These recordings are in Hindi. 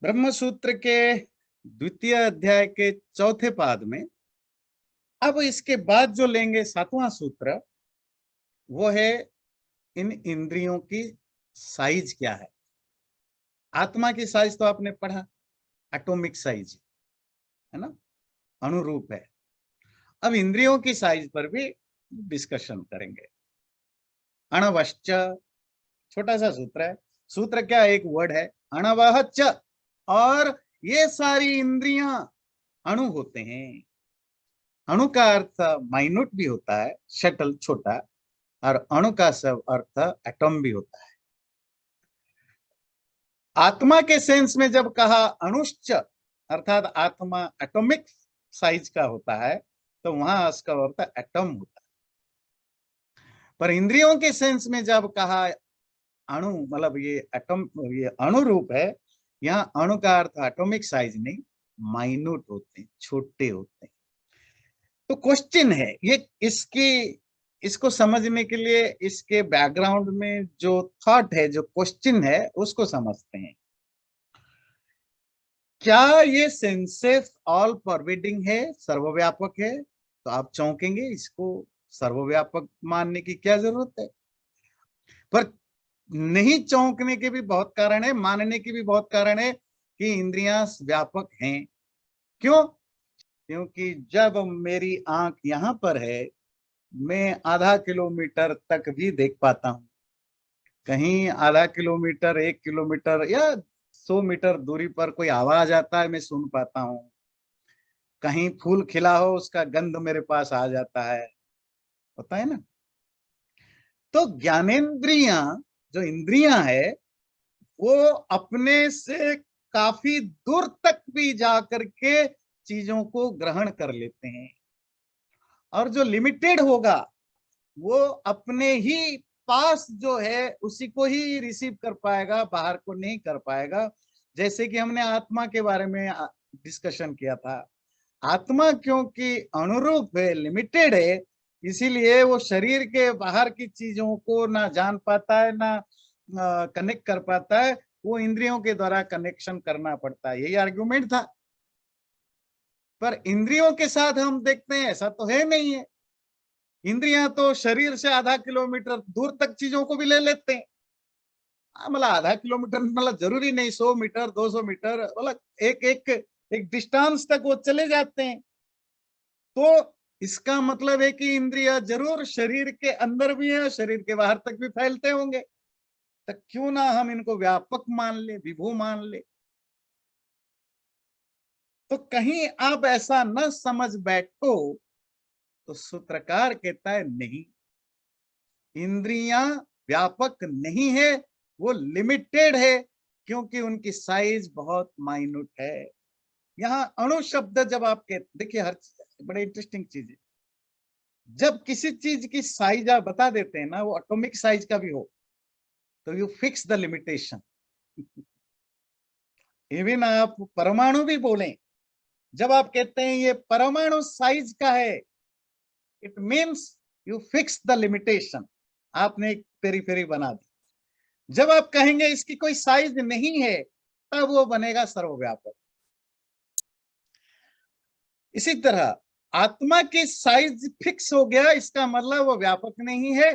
ब्रह्म सूत्र के द्वितीय अध्याय के चौथे पाद में अब इसके बाद जो लेंगे सातवां सूत्र, वो है इन इंद्रियों की साइज क्या है। आत्मा की साइज तो आपने पढ़ा, एटॉमिक साइज है ना, अनुरूप है। अब इंद्रियों की साइज पर भी डिस्कशन करेंगे। अणवश्च, छोटा सा सूत्र है। सूत्र क्या, एक वर्ड है, अणवहच। और ये सारी इंद्रियां अणु होते हैं। अणु का अर्थ माइन्यूट भी होता है, शटल, छोटा, और अणु का सब अर्थ एटम भी होता है। आत्मा के सेंस में जब कहा अणुश्च, अर्थात आत्मा एटॉमिक साइज का होता है, तो वहां इसका अर्थ एटम होता है। पर इंद्रियों के सेंस में जब कहा अणु, मतलब ये एटम, ये अणु रूप है, यहाँ अणु का अर्थ एटॉमिक साइज नहीं, माइन्यूट होते हैं, छोटे होते हैं। तो क्वेश्चन है ये, इसको समझने के लिए इसके बैकग्राउंड में जो थॉट है, जो क्वेश्चन है, उसको समझते हैं। क्या ये सेंसेस ऑल परवेडिंग है, सर्वव्यापक है? तो आप चौंकेंगे, इसको सर्वव्यापक मानने की क्या जरूरत है। पर नहीं चौंकने के भी बहुत कारण है, मानने की भी बहुत कारण है कि इंद्रियां व्यापक हैं। क्यों? क्योंकि जब मेरी आंख यहां पर है, मैं आधा किलोमीटर तक भी देख पाता हूं। कहीं आधा किलोमीटर, 1 किलोमीटर या 100 मीटर दूरी पर कोई आवाज आता है, मैं सुन पाता हूं। कहीं फूल खिला हो, उसका गंध मेरे पास आ जाता है, होता है ना। तो ज्ञानेंद्रियां, जो इंद्रियां है, वो अपने से काफी दूर तक भी जाकर के चीजों को ग्रहण कर लेते हैं। और जो लिमिटेड होगा, वो अपने ही पास जो है उसी को ही रिसीव कर पाएगा, बाहर को नहीं कर पाएगा। जैसे कि हमने आत्मा के बारे में डिस्कशन किया था। आत्मा क्योंकि अनुरूप है, लिमिटेड है, इसीलिए वो शरीर के बाहर की चीजों को ना जान पाता है, ना कनेक्ट कर पाता है। वो इंद्रियों के द्वारा कनेक्शन करना पड़ता है, यही आर्गुमेंट था। पर इंद्रियों के साथ हम देखते हैं ऐसा तो है नहीं है। इंद्रियां तो शरीर से आधा किलोमीटर दूर तक चीजों को भी ले लेते हैं। मतलब आधा किलोमीटर, मतलब जरूरी नहीं 100 मीटर, 200 मीटर, मतलब एक एक एक डिस्टेंस तक वो चले जाते हैं। तो इसका मतलब है कि इंद्रिया जरूर शरीर के अंदर भी है, शरीर के बाहर तक भी फैलते होंगे। तो क्यों ना हम इनको व्यापक मान ले, विभू मान ले। तो कहीं आप ऐसा न समझ बैठो, तो सूत्रकार कहता है नहीं, इंद्रियां व्यापक नहीं है, वो लिमिटेड है, क्योंकि उनकी साइज बहुत माइन्यूट है। यहाँ अणु शब्द जब आप कहते, देखिए हर बड़े इंटरेस्टिंग चीज है, जब किसी चीज की साइज आप बता देते हैं ना, वो एटॉमिक साइज का भी हो, तो you fix the limitation. Even आप परमाणु भी बोलें, जब आप कहते हैं ये परमाणु साइज का है, it means you fix the limitation. आपने एक पेरीफेरी बना दी। जब आप कहेंगे इसकी कोई साइज नहीं है, तब वो बनेगा सर्वव्यापक। इसी तरह आत्मा की साइज फिक्स हो गया, इसका मतलब वो व्यापक नहीं है।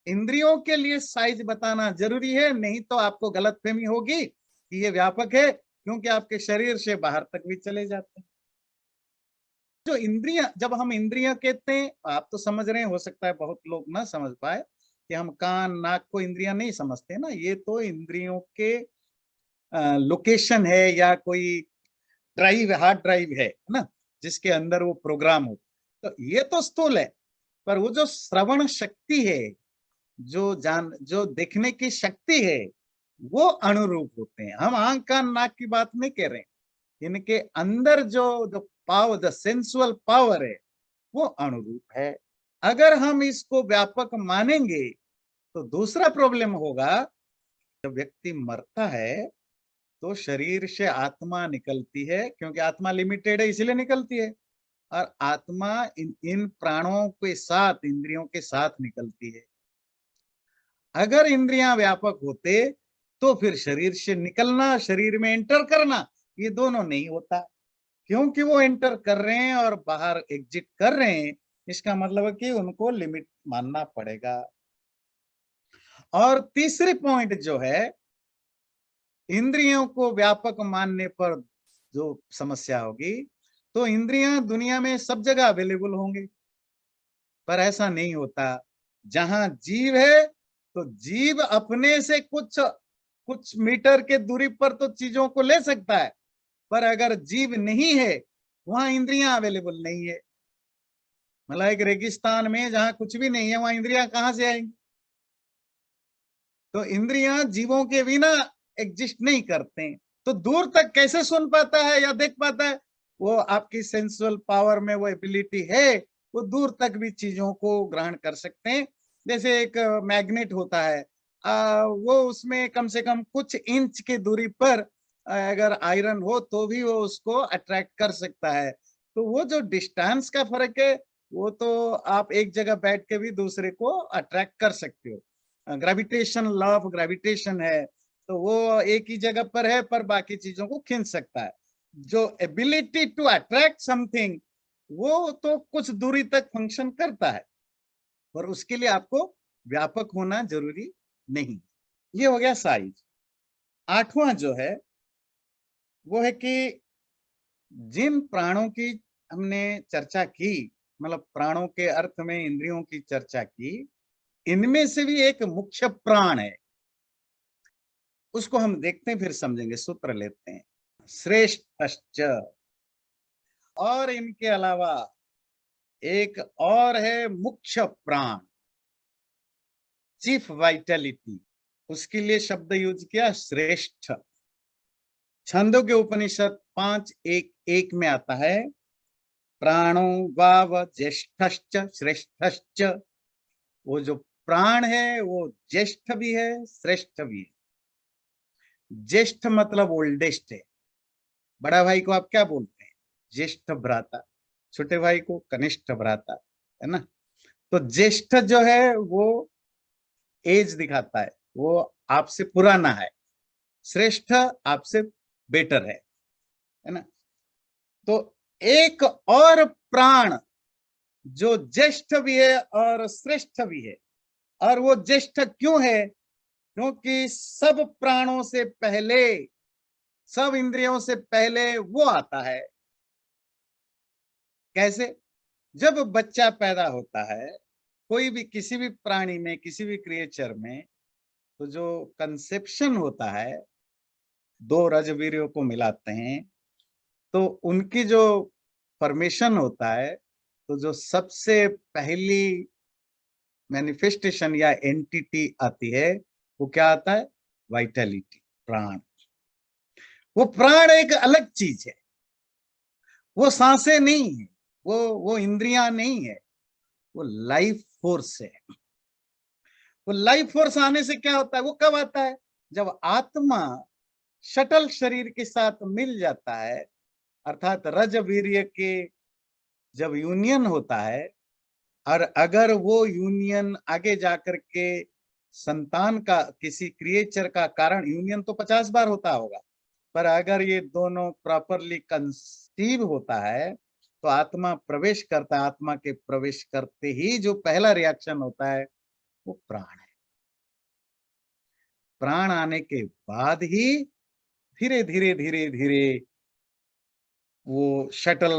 इंद्रियों के लिए साइज बताना जरूरी है, नहीं तो आपको गलतफहमी होगी कि ये व्यापक है, क्योंकि आपके शरीर से बाहर तक भी चले जाते हैं। जो इंद्रियां, जब हम इंद्रियां कहते हैं, आप तो समझ रहे हैं, हो सकता है बहुत लोग ना समझ पाए कि हम कान नाक को इंद्रियां नहीं समझते ना। ये तो इंद्रियों के लोकेशन है, या कोई ड्राइव, हार्ड ड्राइव है ना, जिसके अंदर वो प्रोग्राम हो। तो ये तो स्थूल है, पर वो जो श्रवण शक्ति है, जो देखने की शक्ति है, वो अनुरूप होते हैं। हम आंख कान नाक की बात नहीं कह रहे हैं, इनके अंदर जो पावर, द सेंसुअल पावर है, वो अनुरूप है। अगर हम इसको व्यापक मानेंगे, तो दूसरा प्रॉब्लम होगा, जब व्यक्ति मरता है तो शरीर से आत्मा निकलती है, क्योंकि आत्मा लिमिटेड है इसलिए निकलती है, और आत्मा इन प्राणों के साथ, इंद्रियों के साथ निकलती है। अगर इंद्रियां व्यापक होते, तो फिर शरीर से निकलना, शरीर में एंटर करना, ये दोनों नहीं होता। क्योंकि वो एंटर कर रहे हैं और बाहर एग्जिट कर रहे हैं, इसका मतलब है कि उनको लिमिट मानना पड़ेगा। और तीसरी पॉइंट जो है, इंद्रियों को व्यापक मानने पर जो समस्या होगी, तो इंद्रियां दुनिया में सब जगह अवेलेबल होंगे, पर ऐसा नहीं होता। जहां जीव है तो जीव अपने से कुछ कुछ मीटर के दूरी पर तो चीजों को ले सकता है, पर अगर जीव नहीं है वहां इंद्रियां अवेलेबल नहीं है। मतलब एक रेगिस्तान में जहां कुछ भी नहीं है, वहां इंद्रियां कहां से आएंगी? तो इंद्रियां जीवों के बिना एग्जिस्ट नहीं करते हैं। तो दूर तक कैसे सुन पाता है या देख पाता है? वो आपकी सेंसुअल पावर में वो एबिलिटी है, वो दूर तक भी चीजों को ग्रहण कर सकते हैं। जैसे एक मैग्नेट होता है, वो उसमें कम से कम कुछ इंच की दूरी पर अगर आयरन हो तो भी वो उसको अट्रैक्ट कर सकता है। तो वो जो डिस्टेंस का फर्क है, वो तो आप एक जगह बैठ के भी दूसरे को अट्रैक्ट कर सकते हो। ग्रेविटेशन, लॉ ऑफ ग्रेविटेशन है, तो वो एक ही जगह पर है पर बाकी चीजों को खींच सकता है। जो एबिलिटी टू अट्रैक्ट समथिंग, वो तो कुछ दूरी तक फंक्शन करता है, पर उसके लिए आपको व्यापक होना जरूरी नहीं। ये हो गया साइज। आठवां जो है वो है कि जिन प्राणों की हमने चर्चा की, मतलब प्राणों के अर्थ में इंद्रियों की चर्चा की, इनमें से भी एक मुख्य प्राण है। उसको हम देखते हैं, फिर समझेंगे। सूत्र लेते हैं, श्रेष्ठश्च। और इनके अलावा एक और है मुख्य प्राण, चीफ वाइटलिटी। उसके लिए शब्द यूज किया श्रेष्ठ। छंदों के उपनिषद 5:1:1 में आता है, प्राणो वाव ज्येष्ठश्च श्रेष्ठश्च। वो जो प्राण है वो ज्येष्ठ भी है, श्रेष्ठ भी है। ज्येष्ठ मतलब ओल्डेस्ट है। बड़ा भाई को आप क्या बोलते हैं? ज्येष्ठ भ्राता। छोटे भाई को कनिष्ठ भ्राता, है ना? तो ज्येष्ठ जो है वो एज दिखाता है, वो आपसे पुराना है। श्रेष्ठ आपसे बेटर है ना? तो एक और प्राण जो ज्येष्ठ भी है और श्रेष्ठ भी है। और वो ज्येष्ठ क्यों है? क्योंकि सब प्राणों से पहले, सब इंद्रियों से पहले वो आता है। कैसे? जब बच्चा पैदा होता है, कोई भी किसी भी प्राणी में, किसी भी क्रिएचर में, तो जो कंसेप्शन होता है, दो रजवीरों को मिलाते हैं तो उनकी जो फॉर्मेशन होता है, तो जो सबसे पहली मैनिफेस्टेशन या एंटिटी आती है, वो क्या आता है? वाइटलिटी, प्राण। वो प्राण एक अलग चीज है, वो सांसें नहीं है, वो इंद्रियां नहीं है, वो लाइफ फोर्स है। वो लाइफ फोर्स आने से क्या होता है? वो कब आता है? जब आत्मा शटल शरीर के साथ मिल जाता है, अर्थात रज वीर्य के जब यूनियन होता है। और अगर वो यूनियन आगे जाकर के संतान का, किसी क्रिएचर का कारण, यूनियन तो 50 बार होता होगा, पर अगर ये दोनों प्रॉपरली कंसीव होता है तो आत्मा प्रवेश करता है। आत्मा के प्रवेश करते ही जो पहला रिएक्शन होता है वो प्राण है। प्राण आने के बाद ही धीरे धीरे धीरे धीरे वो शटल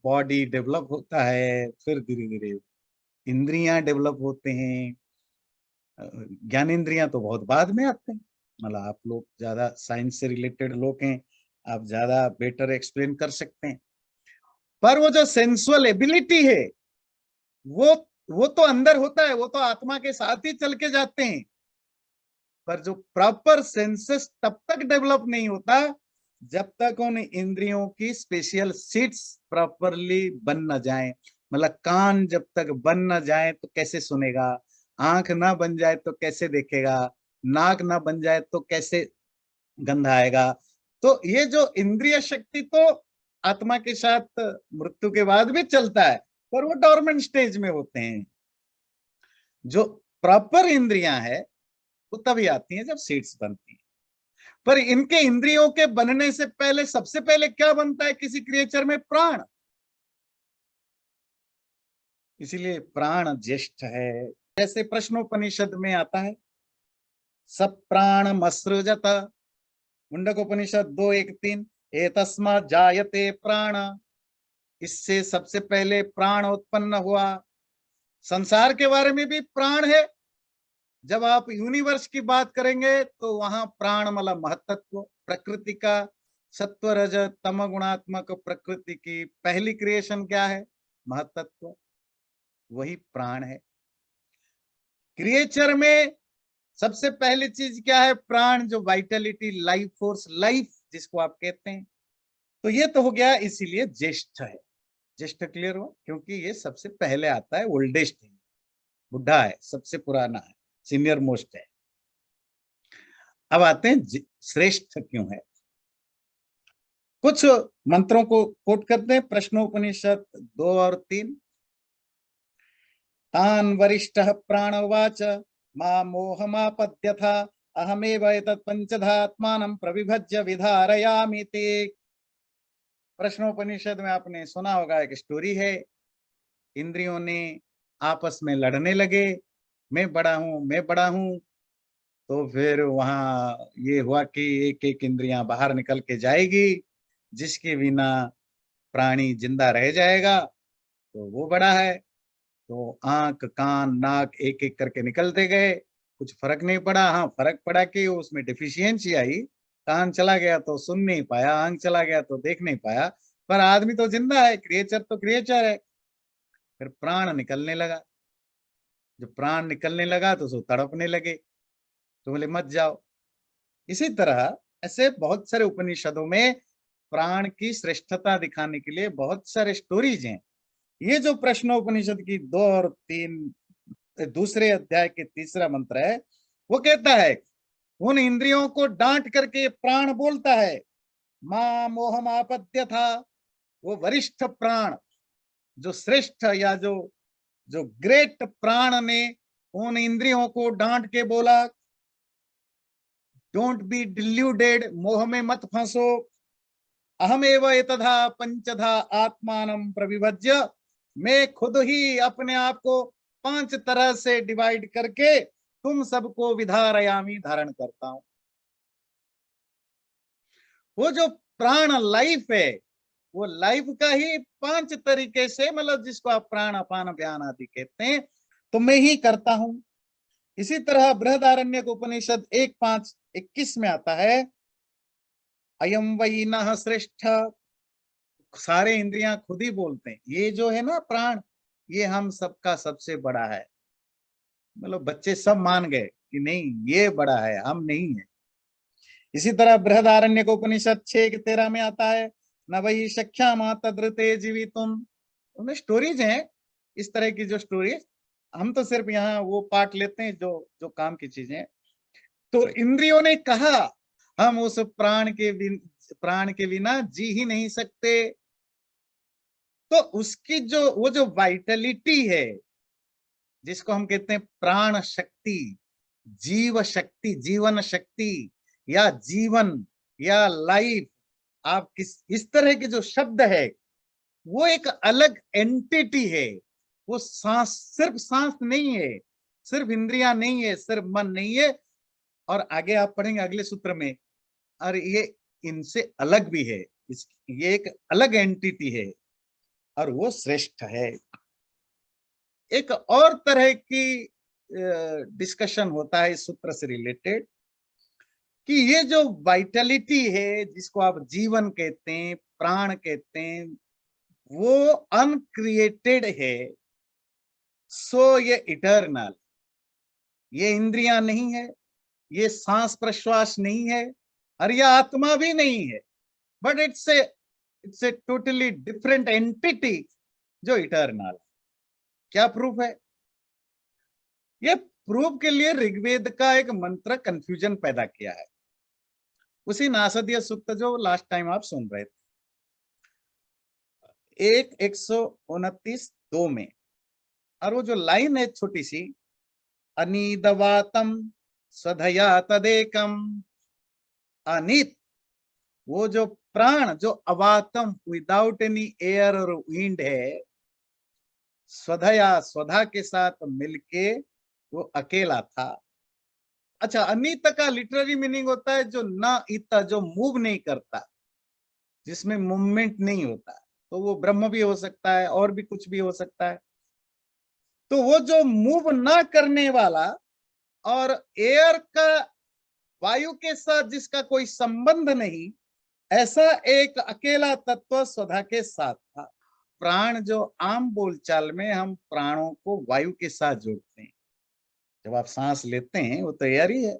बॉडी डेवलप होता है, फिर धीरे धीरे इंद्रियां डेवलप होते हैं। ज्ञानेंद्रियां तो बहुत बाद में आते हैं। मतलब आप लोग ज्यादा साइंस से रिलेटेड लोग हैं, आप ज्यादा बेटर एक्सप्लेन कर सकते हैं। पर वो जो सेंसुअल एबिलिटी है, वो वो तो अंदर होता है, वो तो आत्मा के साथ ही चल के जाते हैं। पर जो प्रॉपर सेंसेस तब तक डेवलप नहीं होता जब तक उन इंद्रियों की स्पेशल सीट्स प्रॉपरली बन न जाए। मतलब कान जब तक बन न जाए तो कैसे सुनेगा? आंख ना बन जाए तो कैसे देखेगा? नाक ना बन जाए तो कैसे गंध आएगा? तो ये जो इंद्रिय शक्ति तो आत्मा के साथ मृत्यु के बाद भी चलता है, पर वो डोरमेंट स्टेज में होते हैं। जो प्रॉपर इंद्रियां है वो तभी आती हैं जब सीड्स बनती हैं। पर इनके इंद्रियों के बनने से पहले सबसे पहले क्या बनता है किसी क्रिएचर में? प्राण। इसीलिए प्राण ज्येष्ठ है। जैसे प्रश्नोपनिषद में आता है, सब प्राण मसृजत, मुंडक उपनिषद 2:1-3, एतस्मात् जायते प्राण, इससे सबसे पहले प्राण उत्पन्न हुआ। संसार के बारे में भी प्राण है। जब आप यूनिवर्स की बात करेंगे तो वहां प्राण मतलब महत्त्व, प्रकृति का सत्व रज तम गुणात्मक प्रकृति की पहली क्रिएशन क्या है? महत्त्व, वही प्राण है। क्रिएचर में सबसे पहली चीज क्या है? प्राण, जो वाइटलिटी, लाइफ फोर्स, लाइफ जिसको आप कहते हैं। तो ये तो हो गया, इसीलिए ज्येष्ठ है। ज्येष्ठ क्लियर हो? क्योंकि ये सबसे पहले आता है, ओल्डेस्ट है, बुढ़ा है, सबसे पुराना है, सीनियर मोस्ट है। अब आते हैं श्रेष्ठ क्यों है। कुछ मंत्रों को कोट करते हैं, प्रश्नोपनिषद 2 और 3। तान वरिष्ठ प्राणवाच मा मोहमापद्यथा अहमेव एतत् पंचधात्मानं प्रविभज्य विधारयामि ते। प्रश्नोपनिषद में आपने सुना होगा, एक स्टोरी है, इंद्रियों ने आपस में लड़ने लगे, मैं बड़ा हूं, मैं बड़ा हूं। तो फिर वहां ये हुआ कि एक एक इंद्रियां बाहर निकल के जाएगी, जिसके बिना प्राणी जिंदा रह जाएगा, तो वो बड़ा है। तो आंख, कान, नाक एक एक करके निकलते गए, कुछ फर्क नहीं पड़ा। हाँ, फर्क पड़ा कि उसमें डिफिशियंसी आई, कान चला गया तो सुन नहीं पाया, आंख चला गया तो देख नहीं पाया, पर आदमी तो जिंदा है, क्रिएचर तो क्रिएचर है। फिर प्राण निकलने लगा। जब प्राण निकलने लगा तो सो तड़पने लगे, तो बोले मत जाओ। इसी तरह ऐसे बहुत सारे उपनिषदों में प्राण की श्रेष्ठता दिखाने के लिए बहुत सारे स्टोरीज हैं। ये जो प्रश्नोपनिषद की 2 और 3, दूसरे अध्याय के तीसरा मंत्र है, वो कहता है, उन इंद्रियों को डांट करके प्राण बोलता है, मां मोहम आपत्य था। वो वरिष्ठ प्राण, जो श्रेष्ठ या जो जो ग्रेट प्राण ने उन इंद्रियों को डांट के बोला, डोंट बी डिल्यूडेड, मोह में मत फंसो। अहमेव एतधा पंचधा आत्मानं प्रविभज्य, मैं खुद ही अपने आप को 5 तरह से डिवाइड करके तुम सबको विधारयामी, धारण करता हूं। वो जो प्राण लाइफ है, वो लाइफ का ही 5 तरीके से, मतलब जिसको आप प्राण, अपान, व्यान आदि कहते हैं, तो मैं ही करता हूं। इसी तरह बृहदारण्यक उपनिषद 1:5-21 में आता है, अयम वही न श्रेष्ठ, सारे इंद्रियां खुद ही बोलते हैं, ये जो है ना प्राण, ये हम सबका सबसे बड़ा है। मतलब बच्चे सब मान गए कि नहीं, ये बड़ा है, हम नहीं है। इसी तरह बृहदारण्यक उपनिषद 6:13 में आता है, न वही शक्ष्यामा तदृते जीवितुम। उनमें स्टोरीज हैं, इस तरह की जो स्टोरीज, हम तो सिर्फ यहाँ वो पार्ट लेते हैं जो जो काम की चीजें। तो इंद्रियों ने कहा, हम उस प्राण के बिना जी ही नहीं सकते। तो उसकी जो वो जो वाइटलिटी है, जिसको हम कहते हैं प्राण शक्ति, जीव शक्ति, जीवन शक्ति, या जीवन, या लाइफ, आप किस इस तरह के जो शब्द है, वो एक अलग एंटिटी है। वो सांस, सिर्फ सांस नहीं है, सिर्फ इंद्रियां नहीं है, सिर्फ मन नहीं है। और आगे आप पढ़ेंगे अगले सूत्र में, और ये इनसे अलग भी है, ये एक अलग एंटिटी है, और वो श्रेष्ठ है। एक और तरह की डिस्कशन होता है इस सूत्र से रिलेटेड, कि ये जो वाइटलिटी है, जिसको आप जीवन कहते हैं, प्राण कहते हैं, वो अनक्रिएटेड है। सो ये इटर्नल, ये इंद्रियां नहीं है, ये सांस प्रश्वास नहीं है, और ये आत्मा भी नहीं है, but it's a totally different entity जो इटर्नल है। क्या प्रूफ है? ये प्रूफ के लिए ऋग्वेद का एक मंत्र कंफ्यूजन पैदा किया है, उसी नासदीय सूक्त जो लास्ट टाइम आप सुन रहे थे, 1:129 में। और वो जो लाइन है छोटी सी, अनीदवातम स्वधया तदेकम अनित, वो जो प्राण जो अवातम विदाउट एनी एयर और विंड है, स्वधया स्वधा के साथ मिलके वो अकेला था। अच्छा, अनित का लिटररी मीनिंग होता है जो न इत, जो मूव नहीं करता, जिसमें मूवमेंट नहीं होता। तो वो ब्रह्म भी हो सकता है और भी कुछ भी हो सकता है। तो वो जो मूव ना करने वाला और एयर का, वायु के साथ जिसका कोई संबंध नहीं, ऐसा एक अकेला तत्व स्वधा के साथ था। प्राण जो आम बोलचाल में हम प्राणों को वायु के साथ जोड़ते हैं। जब आप सांस लेते हैं वो तो एयर ही है,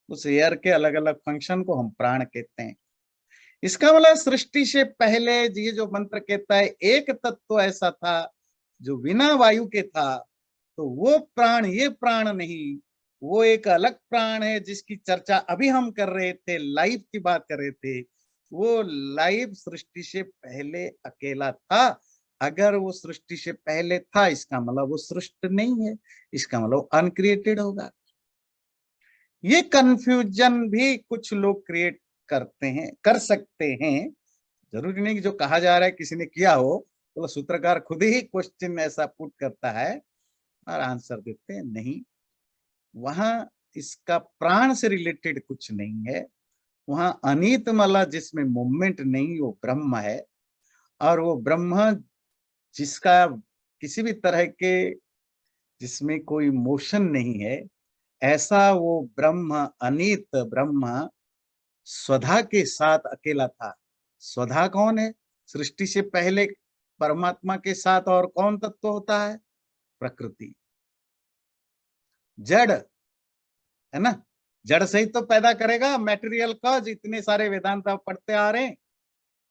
उस एयर के अलग अलग फंक्शन को हम प्राण कहते हैं। इसका मतलब सृष्टि से पहले ये जो मंत्र कहता है एक तत्व ऐसा था जो बिना वायु के था, तो वो प्राण ये प्राण नहीं, वो एक अलग प्राण है जिसकी चर्चा अभी हम कर रहे थे, लाइफ की बात कर रहे थे। वो लाइफ सृष्टि से पहले अकेला था। अगर वो सृष्टि से पहले था, इसका मतलब वो सृष्टि नहीं है, इसका मतलब अनक्रिएटेड होगा। ये कंफ्यूजन भी कुछ लोग क्रिएट करते हैं, कर सकते हैं। जरूरी नहीं कि जो कहा जा रहा है किसी ने किया हो, तो सूत्रकार खुद ही क्वेश्चन ऐसा पुट करता है और आंसर देते हैं नहीं, वहां इसका प्राण से रिलेटेड कुछ नहीं है। वहां अनित मला जिसमें मूवमेंट नहीं, वो ब्रह्म है। और वो ब्रह्म जिसका किसी भी तरह के, जिसमें कोई मोशन नहीं है, ऐसा वो ब्रह्म, अनित ब्रह्म स्वधा के साथ अकेला था। स्वधा कौन है? सृष्टि से पहले परमात्मा के साथ और कौन तत्व होता है? प्रकृति, जड़, है ना। जड़ से ही तो पैदा करेगा, मैटेरियल कॉज। इतने सारे वेदांत आप पढ़ते आ रहे हैं,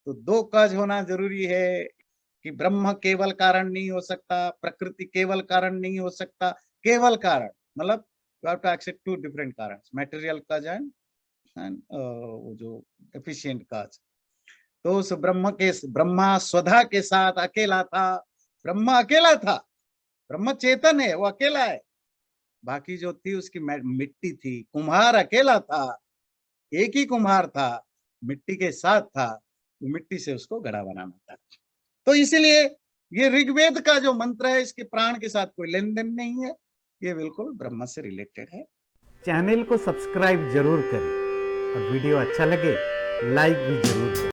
तो दो कॉज होना जरूरी है कि ब्रह्म केवल कारण नहीं हो सकता, प्रकृति केवल कारण नहीं हो सकता। केवल कारण मतलब you have to accept two different कारण, मैटेरियल कॉज एंड वो जो एफिशिएंट कॉज। तो उस ब्रह्म के, ब्रह्मा स्वधा के साथ अकेला था। ब्रह्मा अकेला था, ब्रह्म चेतन है, वो अकेला है। बाकी जो थी उसकी मिट्टी थी। कुम्हार अकेला था, एक ही कुम्हार था, मिट्टी के साथ था, मिट्टी से उसको घड़ा बनाना था। तो इसीलिए ये ऋग्वेद का जो मंत्र है, इसके प्राण के साथ कोई लेन देन नहीं है, ये बिल्कुल ब्रह्म से रिलेटेड है। चैनल को सब्सक्राइब जरूर करें और वीडियो अच्छा लगे लाइक भी जरूर करें।